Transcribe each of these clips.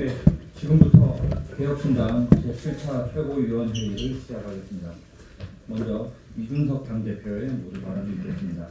네, 지금부터 개혁신당 제7차 최고위원회의를 시작하겠습니다. 먼저 이준석 당대표의 모두 발언을 드리겠습니다.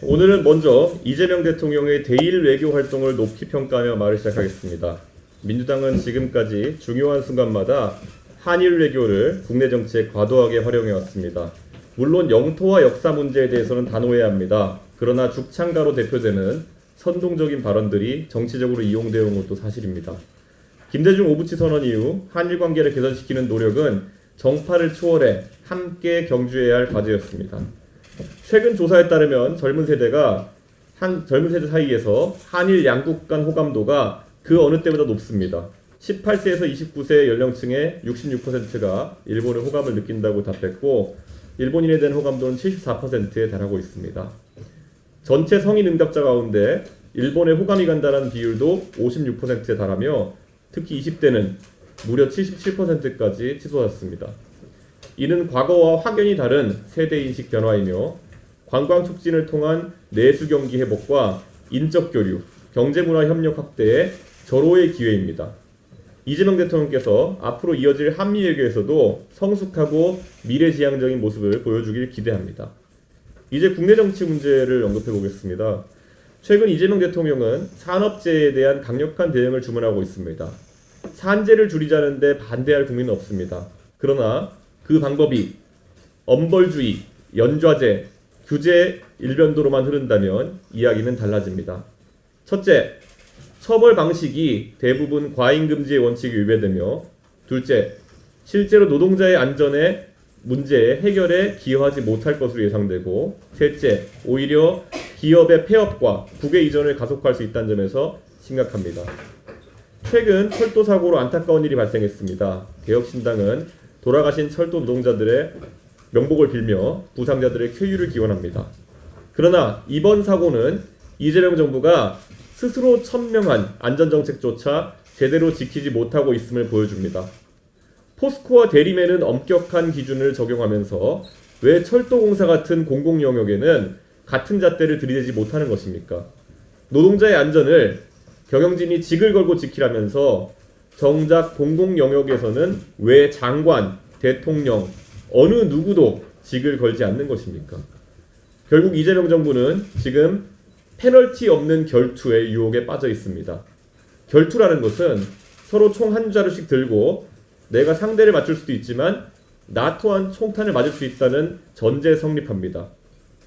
오늘은 먼저 이재명 대통령의 대일 외교 활동을 높이 평가하며 말을 시작하겠습니다. 민주당은 지금까지 중요한 순간마다 한일 외교를 국내 정치에 과도하게 활용해 왔습니다. 물론 영토와 역사 문제에 대해서는 단호해야 합니다. 그러나 죽창가로 대표되는 선동적인 발언들이 정치적으로 이용되어 온 것도 사실입니다. 김대중 오부치 선언 이후 한일 관계를 개선시키는 노력은 정파를 초월해 함께 경주해야 할 과제였습니다. 최근 조사에 따르면 젊은 세대 사이에서 한일 양국 간 호감도가 그 어느 때보다 높습니다. 18세에서 29세 연령층의 66%가 일본의 호감을 느낀다고 답했고, 일본인에 대한 호감도는 74%에 달하고 있습니다. 전체 성인 응답자 가운데 일본에 호감이 간다는 비율도 56%에 달하며 특히 20대는 무려 77%까지 치솟았습니다. 이는 과거와 확연히 다른 세대인식 변화이며 관광 촉진을 통한 내수 경기 회복과 인적 교류, 경제문화 협력 확대의 절호의 기회입니다. 이재명 대통령께서 앞으로 이어질 한미 외교에서도 성숙하고 미래지향적인 모습을 보여주길 기대합니다. 이제 국내 정치 문제를 언급해 보겠습니다. 최근 이재명 대통령은 산업재해에 대한 강력한 대응을 주문하고 있습니다. 산재를 줄이자는데 반대할 국민은 없습니다. 그러나 그 방법이 엄벌주의, 연좌제, 규제 일변도로만 흐른다면 이야기는 달라집니다. 첫째, 처벌 방식이 대부분 과잉금지의 원칙이 위배되며, 둘째, 실제로 노동자의 안전에 문제의 해결에 기여하지 못할 것으로 예상되고, 셋째, 오히려 기업의 폐업과 국외 이전을 가속화할 수 있다는 점에서 심각합니다. 최근 철도 사고로 안타까운 일이 발생했습니다. 개혁신당은 돌아가신 철도 노동자들의 명복을 빌며 부상자들의 쾌유를 기원합니다. 그러나 이번 사고는 이재명 정부가 스스로 천명한 안전정책조차 제대로 지키지 못하고 있음을 보여줍니다. 포스코와 대리매는 엄격한 기준을 적용하면서 왜 철도공사 같은 공공영역에는 같은 잣대를 들이대지 못하는 것입니까? 노동자의 안전을 경영진이 직을 걸고 지키라면서 정작 공공영역에서는 왜 장관, 대통령, 어느 누구도 직을 걸지 않는 것입니까? 결국 이재명 정부는 지금 페널티 없는 결투의 유혹에 빠져 있습니다. 결투라는 것은 서로 총 한 자루씩 들고 내가 상대를 맞출 수도 있지만 나 또한 총탄을 맞을 수 있다는 전제에 성립합니다.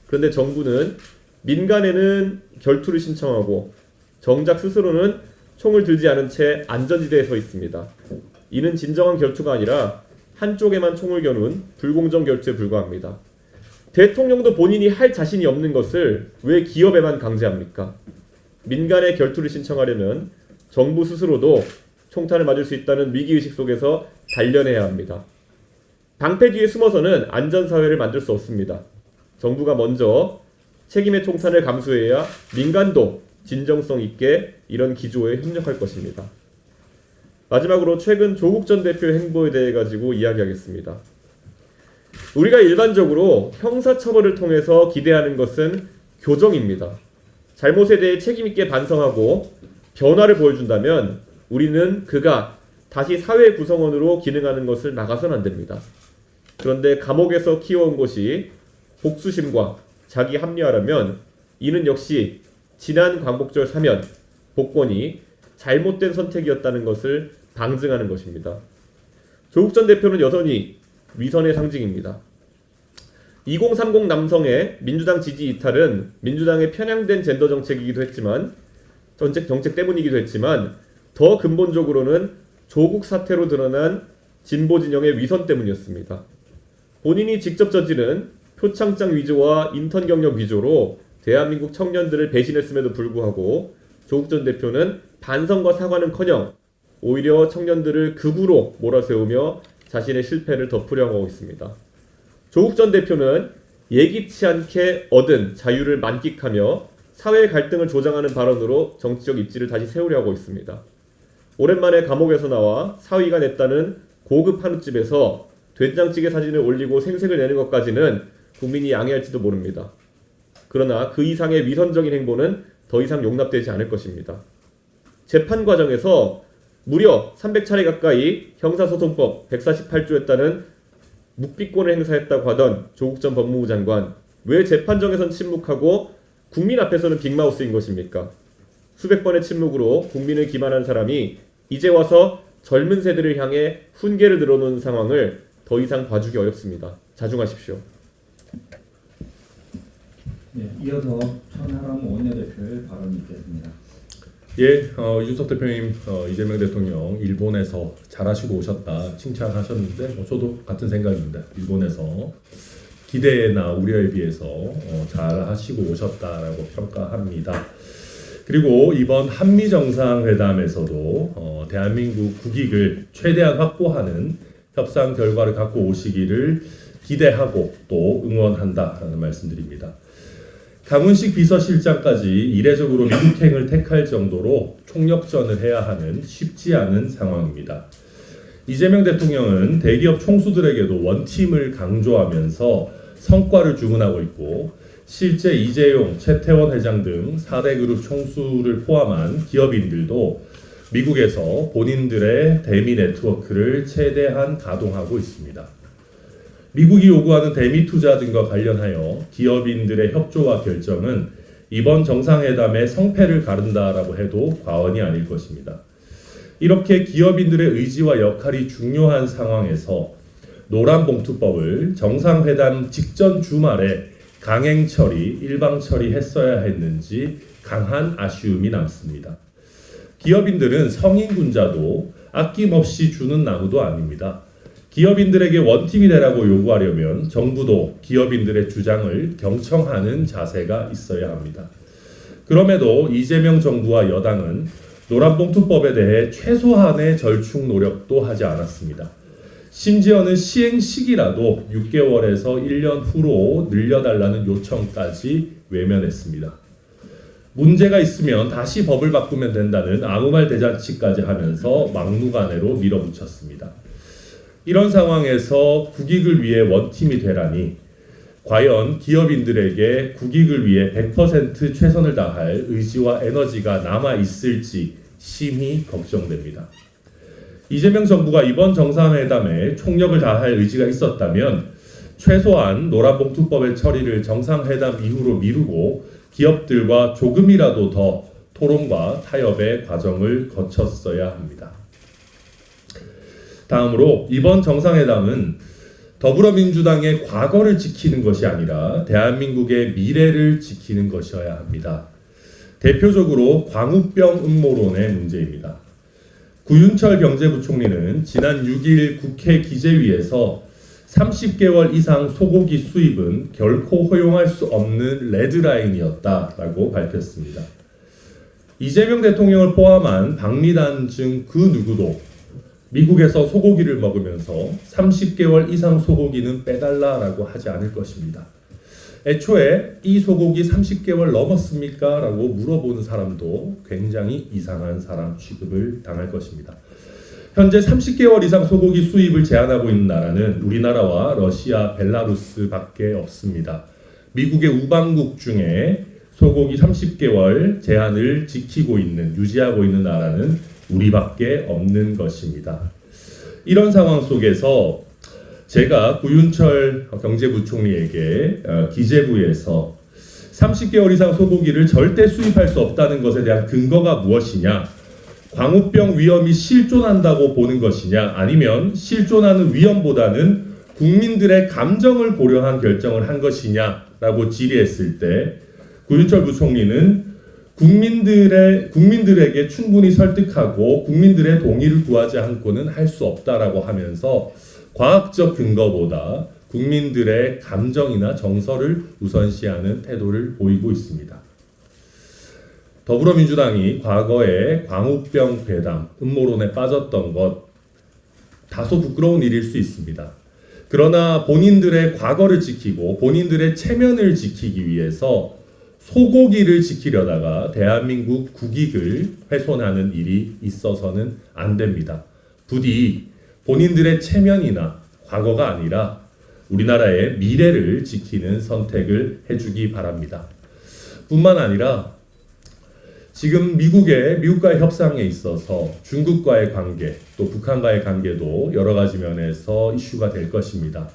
그런데 정부는 민간에는 결투를 신청하고 정작 스스로는 총을 들지 않은 채 안전지대에 서 있습니다. 이는 진정한 결투가 아니라 한쪽에만 총을 겨눈 불공정 결투에 불과합니다. 대통령도 본인이 할 자신이 없는 것을 왜 기업에만 강제합니까? 민간의 결투를 신청하려면 정부 스스로도 총탄을 맞을 수 있다는 위기의식 속에서 단련해야 합니다. 방패 뒤에 숨어서는 안전사회를 만들 수 없습니다. 정부가 먼저 책임의 총탄을 감수해야 민간도 진정성 있게 이런 기조에 협력할 것입니다. 마지막으로 최근 조국 전 대표의 행보에 대해 가지고 이야기하겠습니다. 우리가 일반적으로 형사처벌을 통해서 기대하는 것은 교정입니다. 잘못에 대해 책임있게 반성하고 변화를 보여준다면 우리는 그가 다시 사회 구성원으로 기능하는 것을 막아서는 안 됩니다. 그런데 감옥에서 키워온 것이 복수심과 자기 합리화라면 이는 역시 지난 광복절 사면, 복권이 잘못된 선택이었다는 것을 방증하는 것입니다. 조국 전 대표는 여전히 위선의 상징입니다. 2030 남성의 민주당 지지 이탈은 민주당의 편향된 젠더 정책이기도 했지만 정책 때문이기도 했지만 더 근본적으로는 조국 사태로 드러난 진보 진영의 위선 때문이었습니다. 본인이 직접 저지른 표창장 위조와 인턴 경력 위조로 대한민국 청년들을 배신했음에도 불구하고 조국 전 대표는 반성과 사과는커녕 오히려 청년들을 극우로 몰아세우며 자신의 실패를 덮으려고 하고 있습니다. 조국 전 대표는 예기치 않게 얻은 자유를 만끽하며 사회 갈등을 조장하는 발언으로 정치적 입지를 다시 세우려 하고 있습니다. 오랜만에 감옥에서 나와 사위가 냈다는 고급 한우집에서 된장찌개 사진을 올리고 생색을 내는 것까지는 국민이 양해할지도 모릅니다. 그러나 그 이상의 위선적인 행보는 더 이상 용납되지 않을 것입니다. 재판 과정에서 무려 300차례 가까이 형사소송법 148조에 따른 묵비권을 행사했다고 하던 조국 전 법무부 장관, 왜 재판정에선 침묵하고 국민 앞에서는 빅마우스인 것입니까? 수백 번의 침묵으로 국민을 기만한 사람이 이제 와서 젊은 세대를 향해 훈계를 늘어놓는 상황을 더 이상 봐주기 어렵습니다. 자중하십시오. 네, 이어서 천하람 원내대표의 발언이 있겠습니다. 예, 이준석 대표님, 이재명 대통령 일본에서 잘하시고 오셨다 칭찬하셨는데 저도 같은 생각입니다. 일본에서 기대나 우려에 비해서 잘하시고 오셨다라고 평가합니다. 그리고 이번 한미 정상회담에서도 대한민국 국익을 최대한 확보하는 협상 결과를 갖고 오시기를 기대하고 또 응원한다라는 말씀드립니다. 강훈식 비서실장까지 이례적으로 미국행을 택할 정도로 총력전을 해야 하는 쉽지 않은 상황입니다. 이재명 대통령은 대기업 총수들에게도 원팀을 강조하면서 성과를 주문하고 있고, 실제 이재용, 최태원 회장 등 4대 그룹 총수를 포함한 기업인들도 미국에서 본인들의 대미 네트워크를 최대한 가동하고 있습니다. 미국이 요구하는 대미 투자 등과 관련하여 기업인들의 협조와 결정은 이번 정상회담의 성패를 가른다라고 해도 과언이 아닐 것입니다. 이렇게 기업인들의 의지와 역할이 중요한 상황에서 노란봉투법을 정상회담 직전 주말에 강행 처리, 일방 처리했어야 했는지 강한 아쉬움이 남습니다. 기업인들은 성인군자도 아낌없이 주는 나무도 아닙니다. 기업인들에게 원팀이 되라고 요구하려면 정부도 기업인들의 주장을 경청하는 자세가 있어야 합니다. 그럼에도 이재명 정부와 여당은 노란봉투법에 대해 최소한의 절충 노력도 하지 않았습니다. 심지어는 시행 시기라도 6개월에서 1년 후로 늘려달라는 요청까지 외면했습니다. 문제가 있으면 다시 법을 바꾸면 된다는 아무 말 대잔치까지 하면서 막무가내로 밀어붙였습니다. 이런 상황에서 국익을 위해 원팀이 되라니 과연 기업인들에게 국익을 위해 100% 최선을 다할 의지와 에너지가 남아 있을지 심히 걱정됩니다. 이재명 정부가 이번 정상회담에 총력을 다할 의지가 있었다면 최소한 노란봉투법의 처리를 정상회담 이후로 미루고 기업들과 조금이라도 더 토론과 타협의 과정을 거쳤어야 합니다. 다음으로 이번 정상회담은 더불어민주당의 과거를 지키는 것이 아니라 대한민국의 미래를 지키는 것이어야 합니다. 대표적으로 광우병 음모론의 문제입니다. 구윤철 경제부총리는 지난 6일 국회 기재위에서 30개월 이상 소고기 수입은 결코 허용할 수 없는 레드라인이었다라고 밝혔습니다. 이재명 대통령을 포함한 박리단 중 그 누구도 미국에서 소고기를 먹으면서 30개월 이상 소고기는 빼달라라고 하지 않을 것입니다. 애초에 이 소고기 30개월 넘었습니까? 라고 물어보는 사람도 굉장히 이상한 사람 취급을 당할 것입니다. 현재 30개월 이상 소고기 수입을 제한하고 있는 나라는 우리나라와 러시아, 벨라루스밖에 없습니다. 미국의 우방국 중에 소고기 30개월 제한을 지키고 있는, 유지하고 있는 나라는 우리밖에 없는 것입니다. 이런 상황 속에서 제가 구윤철 경제부총리에게 기재부에서 30개월 이상 소고기를 절대 수입할 수 없다는 것에 대한 근거가 무엇이냐, 광우병 위험이 실존한다고 보는 것이냐, 아니면 실존하는 위험보다는 국민들의 감정을 고려한 결정을 한 것이냐라고 질의했을 때 구윤철 부총리는 국민들에게 충분히 설득하고 국민들의 동의를 구하지 않고는 할 수 없다라고 하면서 과학적 근거보다 국민들의 감정이나 정서를 우선시하는 태도를 보이고 있습니다. 더불어민주당이 과거에 광우병 괴담, 음모론에 빠졌던 것 다소 부끄러운 일일 수 있습니다. 그러나 본인들의 과거를 지키고 본인들의 체면을 지키기 위해서 소고기를 지키려다가 대한민국 국익을 훼손하는 일이 있어서는 안 됩니다. 부디 본인들의 체면이나 과거가 아니라 우리나라의 미래를 지키는 선택을 해주기 바랍니다. 뿐만 아니라 지금 미국과의 협상에 있어서 중국과의 관계, 또 북한과의 관계도 여러 가지 면에서 이슈가 될 것입니다.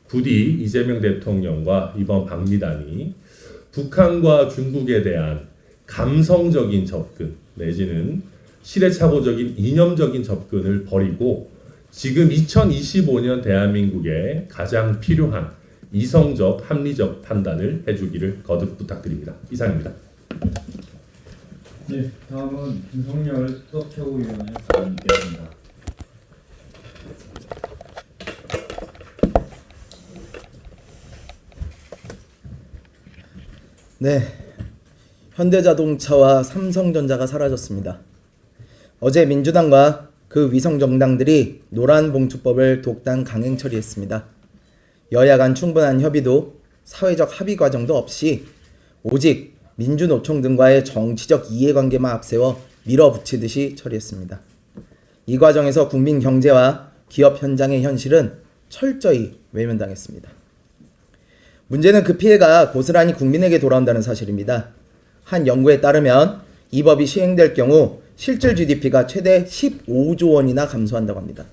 부디 이재명 대통령과 이번 방미단이 북한과 중국에 대한 감성적인 접근 내지는 시대착오적인 이념적인 접근을 버리고 지금 2025년 대한민국에 가장 필요한 이성적, 합리적 판단을 해주기를 거듭 부탁드립니다. 이상입니다. 네, 다음은 김성열 수석최고위원의 발언 있겠습니다. 네, 현대자동차와 삼성전자가 사라졌습니다. 어제 민주당과 그 위성정당들이 노란봉투법을 독단 강행 처리했습니다. 여야 간 충분한 협의도 사회적 합의 과정도 없이 오직 민주노총 등과의 정치적 이해관계만 앞세워 밀어붙이듯이 처리했습니다. 이 과정에서 국민 경제와 기업 현장의 현실은 철저히 외면당했습니다. 문제는 그 피해가 고스란히 국민에게 돌아온다는 사실입니다. 한 연구에 따르면 이 법이 시행될 경우 실질 GDP가 최대 15조 원이나 감소한다고 합니다.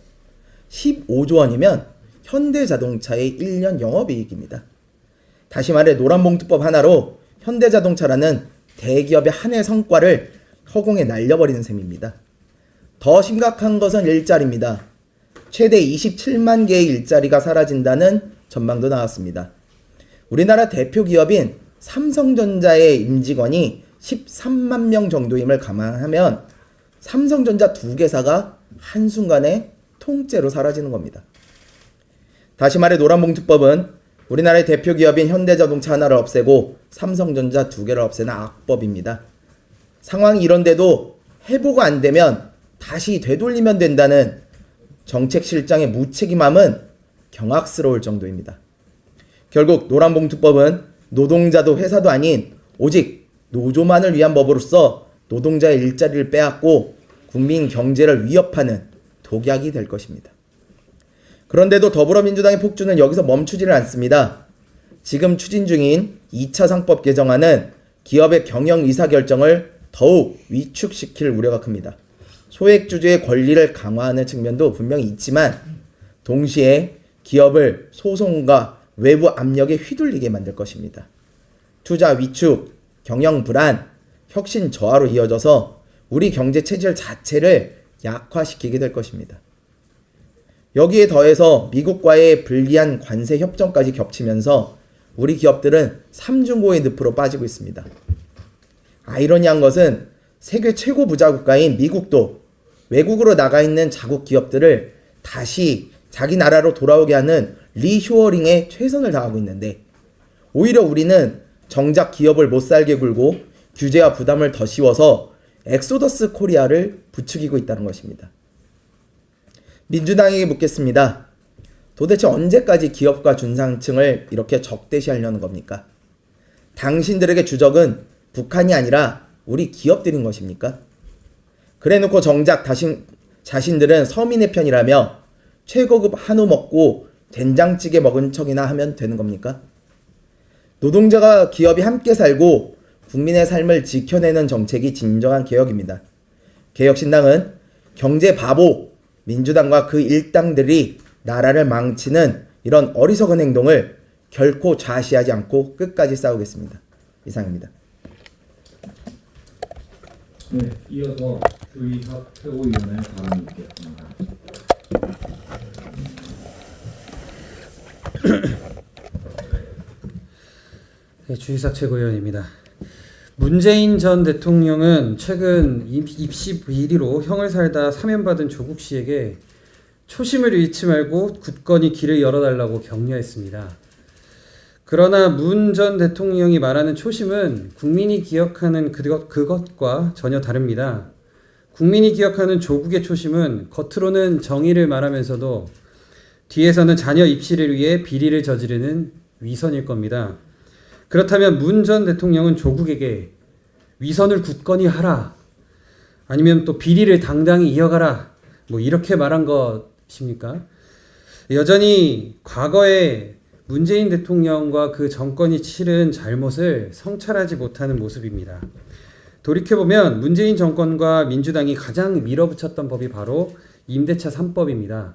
15조 원이면 현대자동차의 1년 영업이익입니다. 다시 말해 노란봉투법 하나로 현대자동차라는 대기업의 한 해 성과를 허공에 날려버리는 셈입니다. 더 심각한 것은 일자리입니다. 최대 27만 개의 일자리가 사라진다는 전망도 나왔습니다. 우리나라 대표 기업인 삼성전자의 임직원이 13만 명 정도임을 감안하면 삼성전자 두 개사가 한순간에 통째로 사라지는 겁니다. 다시 말해 노란봉투법은 우리나라의 대표 기업인 현대자동차 하나를 없애고 삼성전자 두 개를 없애는 악법입니다. 상황이 이런데도 해보가 안 되면 다시 되돌리면 된다는 정책실장의 무책임함은 경악스러울 정도입니다. 결국 노란봉투법은 노동자도 회사도 아닌 오직 노조만을 위한 법으로서 노동자의 일자리를 빼앗고 국민 경제를 위협하는 독약이 될 것입니다. 그런데도 더불어민주당의 폭주는 여기서 멈추지를 않습니다. 지금 추진 중인 2차 상법 개정안은 기업의 경영 의사결정을 더욱 위축시킬 우려가 큽니다. 소액주주의 권리를 강화하는 측면도 분명히 있지만 동시에 기업을 소송과 외부 압력에 휘둘리게 만들 것입니다. 투자 위축, 경영 불안, 혁신 저하로 이어져서 우리 경제 체질 자체를 약화시키게 될 것입니다. 여기에 더해서 미국과의 불리한 관세 협정까지 겹치면서 우리 기업들은 삼중고의 늪으로 빠지고 있습니다. 아이러니한 것은 세계 최고 부자 국가인 미국도 외국으로 나가 있는 자국 기업들을 다시 자기 나라로 돌아오게 하는 리쇼어링에 최선을 다하고 있는데 오히려 우리는 정작 기업을 못살게 굴고 규제와 부담을 더 씌워서 엑소더스 코리아를 부추기고 있다는 것입니다. 민주당에게 묻겠습니다. 도대체 언제까지 기업과 중산층을 이렇게 적대시하려는 겁니까? 당신들에게 주적은 북한이 아니라 우리 기업들인 것입니까? 그래놓고 정작 자신들은 서민의 편이라며 최고급 한우 먹고 된장찌개 먹은 척이나 하면 되는 겁니까? 노동자가 기업이 함께 살고 국민의 삶을 지켜내는 정책이 진정한 개혁입니다. 개혁신당은 경제 바보 민주당과 그 일당들이 나라를 망치는 이런 어리석은 행동을 결코 좌시하지 않고 끝까지 싸우겠습니다. 이상입니다. 네, 이어서 주의석 최고위원의 발언이 있겠습니다. 네, 주의사 최고위원입니다. 문재인 전 대통령은 최근 입시 비리로 형을 살다 사면받은 조국 씨에게 초심을 잃지 말고 굳건히 길을 열어달라고 격려했습니다. 그러나 문 전 대통령이 말하는 초심은 국민이 기억하는 그것과 전혀 다릅니다. 국민이 기억하는 조국의 초심은 겉으로는 정의를 말하면서도 뒤에서는 자녀 입시를 위해 비리를 저지르는 위선일 겁니다. 그렇다면 문 전 대통령은 조국에게 위선을 굳건히 하라, 아니면 또 비리를 당당히 이어가라, 뭐 이렇게 말한 것입니까? 여전히 과거에 문재인 대통령과 그 정권이 치른 잘못을 성찰하지 못하는 모습입니다. 돌이켜보면 문재인 정권과 민주당이 가장 밀어붙였던 법이 바로 임대차 3법입니다.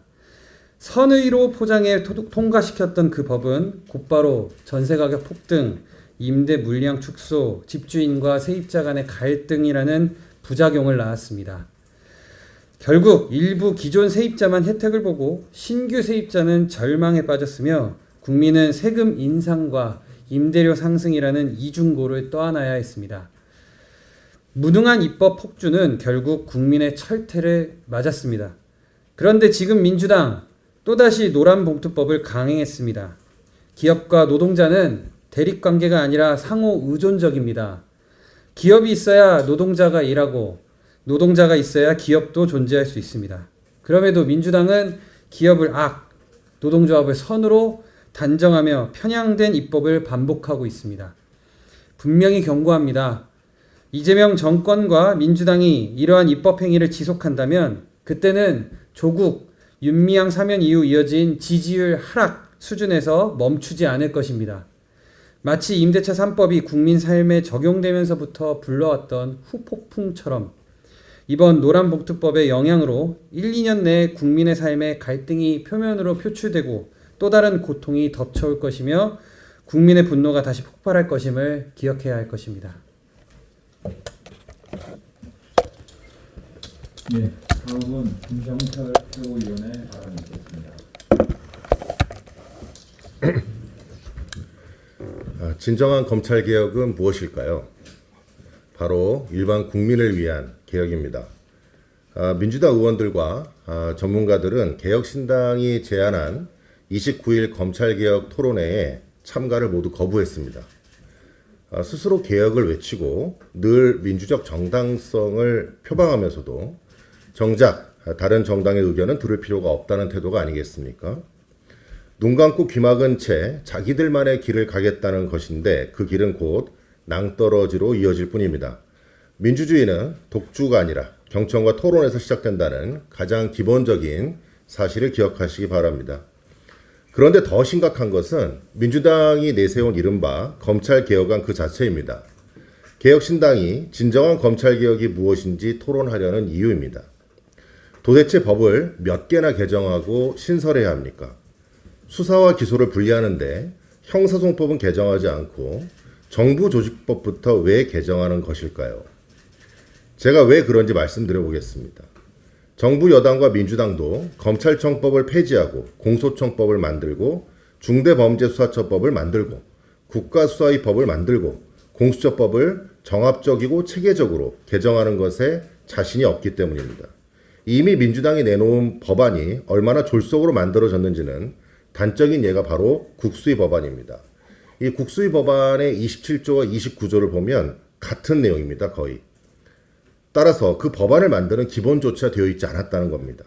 선의로 포장해 통과시켰던 그 법은 곧바로 전세가격 폭등, 임대 물량 축소, 집주인과 세입자 간의 갈등이라는 부작용을 낳았습니다. 결국 일부 기존 세입자만 혜택을 보고 신규 세입자는 절망에 빠졌으며 국민은 세금 인상과 임대료 상승이라는 이중고를 떠안아야 했습니다. 무능한 입법 폭주는 결국 국민의 철퇴를 맞았습니다. 그런데 지금 민주당 또다시 노란봉투법을 강행했습니다. 기업과 노동자는 대립관계가 아니라 상호 의존적입니다. 기업이 있어야 노동자가 일하고 노동자가 있어야 기업도 존재할 수 있습니다. 그럼에도 민주당은 기업을 악, 노동조합을 선으로 단정하며 편향된 입법을 반복하고 있습니다. 분명히 경고합니다. 이재명 정권과 민주당이 이러한 입법 행위를 지속한다면 그때는 조국, 윤미향 사면 이후 이어진 지지율 하락 수준에서 멈추지 않을 것입니다. 마치 임대차 3법이 국민 삶에 적용되면서부터 불러왔던 후폭풍처럼 이번 노란봉투법의 영향으로 1, 2년 내에 국민의 삶에 갈등이 표면으로 표출되고 또 다른 고통이 덮쳐올 것이며 국민의 분노가 다시 폭발할 것임을 기억해야 할 것입니다. 네, 다음은 김정철 최고위원의 발언이 있겠습니다. 진정한 검찰개혁은 무엇일까요? 바로 일반 국민을 위한 개혁입니다. 민주당 의원들과 전문가들은 개혁신당이 제안한 29일 검찰개혁 토론회에 참가를 모두 거부했습니다. 스스로 개혁을 외치고 늘 민주적 정당성을 표방하면서도 정작 다른 정당의 의견은 들을 필요가 없다는 태도가 아니겠습니까? 눈 감고 귀 막은 채 자기들만의 길을 가겠다는 것인데 그 길은 곧 낭떠러지로 이어질 뿐입니다. 민주주의는 독주가 아니라 경청과 토론에서 시작된다는 가장 기본적인 사실을 기억하시기 바랍니다. 그런데 더 심각한 것은 민주당이 내세운 이른바 검찰개혁안 그 자체입니다. 개혁신당이 진정한 검찰개혁이 무엇인지 토론하려는 이유입니다. 도대체 법을 몇 개나 개정하고 신설해야 합니까? 수사와 기소를 분리하는데 형사소송법은 개정하지 않고 정부조직법부터 왜 개정하는 것일까요? 제가 왜 그런지 말씀드려 보겠습니다. 정부 여당과 민주당도 검찰청법을 폐지하고 공소청법을 만들고 중대범죄수사처법을 만들고 국가수사위법을 만들고 공수처법을 정합적이고 체계적으로 개정하는 것에 자신이 없기 때문입니다. 이미 민주당이 내놓은 법안이 얼마나 졸속으로 만들어졌는지는 단적인 예가 바로 국수위 법안입니다. 이 국수위 법안의 27조와 29조를 보면 같은 내용입니다. 거의. 따라서 그 법안을 만드는 기본조차 되어 있지 않았다는 겁니다.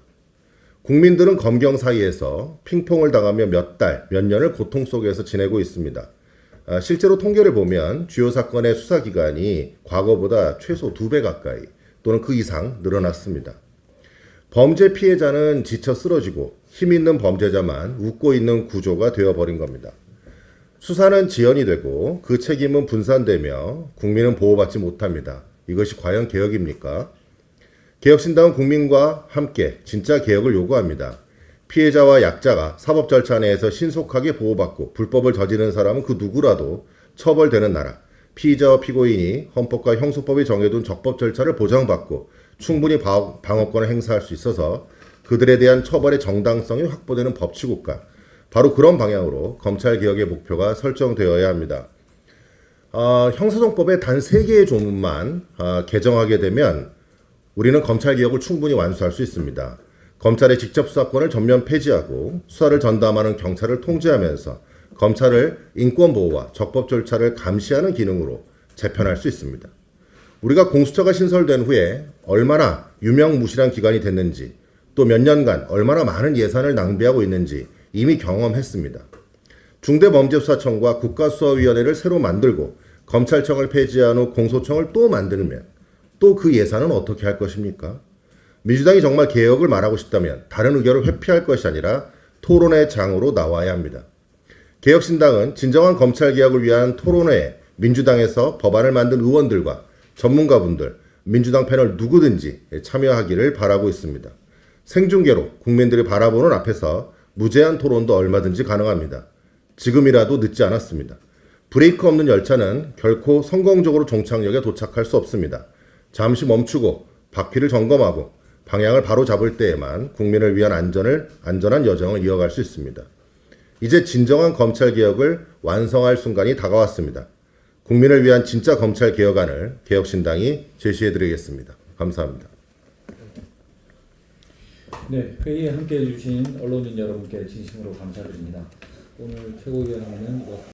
국민들은 검경 사이에서 핑퐁을 당하며 몇 달, 몇 년을 고통 속에서 지내고 있습니다. 실제로 통계를 보면 주요 사건의 수사기간이 과거보다 최소 2배 가까이 또는 그 이상 늘어났습니다. 범죄 피해자는 지쳐 쓰러지고 힘 있는 범죄자만 웃고 있는 구조가 되어버린 겁니다. 수사는 지연이 되고 그 책임은 분산되며 국민은 보호받지 못합니다. 이것이 과연 개혁입니까? 개혁신당은 국민과 함께 진짜 개혁을 요구합니다. 피해자와 약자가 사법 절차 내에서 신속하게 보호받고 불법을 저지른 사람은 그 누구라도 처벌되는 나라, 피의자와 피고인이 헌법과 형소법이 정해둔 적법 절차를 보장받고 충분히 방어권을 행사할 수 있어서 그들에 대한 처벌의 정당성이 확보되는 법치국가, 바로 그런 방향으로 검찰개혁의 목표가 설정되어야 합니다. 형사소송법의 단 3개의 조문만 개정하게 되면 우리는 검찰개혁을 충분히 완수할 수 있습니다. 검찰의 직접 수사권을 전면 폐지하고 수사를 전담하는 경찰을 통제하면서 검찰을 인권보호와 적법 절차를 감시하는 기능으로 재편할 수 있습니다. 우리가 공수처가 신설된 후에 얼마나 유명무실한 기관이 됐는지 또 몇 년간 얼마나 많은 예산을 낭비하고 있는지 이미 경험했습니다. 중대범죄수사청과 국가수사위원회를 새로 만들고 검찰청을 폐지한 후 공소청을 또 만들면 또 그 예산은 어떻게 할 것입니까? 민주당이 정말 개혁을 말하고 싶다면 다른 의견을 회피할 것이 아니라 토론의 장으로 나와야 합니다. 개혁신당은 진정한 검찰개혁을 위한 토론회에 민주당에서 법안을 만든 의원들과 전문가분들, 민주당 패널 누구든지 참여하기를 바라고 있습니다. 생중계로 국민들이 바라보는 앞에서 무제한 토론도 얼마든지 가능합니다. 지금이라도 늦지 않았습니다. 브레이크 없는 열차는 결코 성공적으로 종착역에 도착할 수 없습니다. 잠시 멈추고 바퀴를 점검하고 방향을 바로 잡을 때에만 국민을 위한 안전한 여정을 이어갈 수 있습니다. 이제 진정한 검찰개혁을 완성할 순간이 다가왔습니다. 국민을 위한 진짜 검찰개혁안을 개혁신당이 제시해드리겠습니다. 감사합니다. 네, 회의에 함께해 주신 언론인 여러분께 진심으로 감사드립니다. 오늘 최고위원회는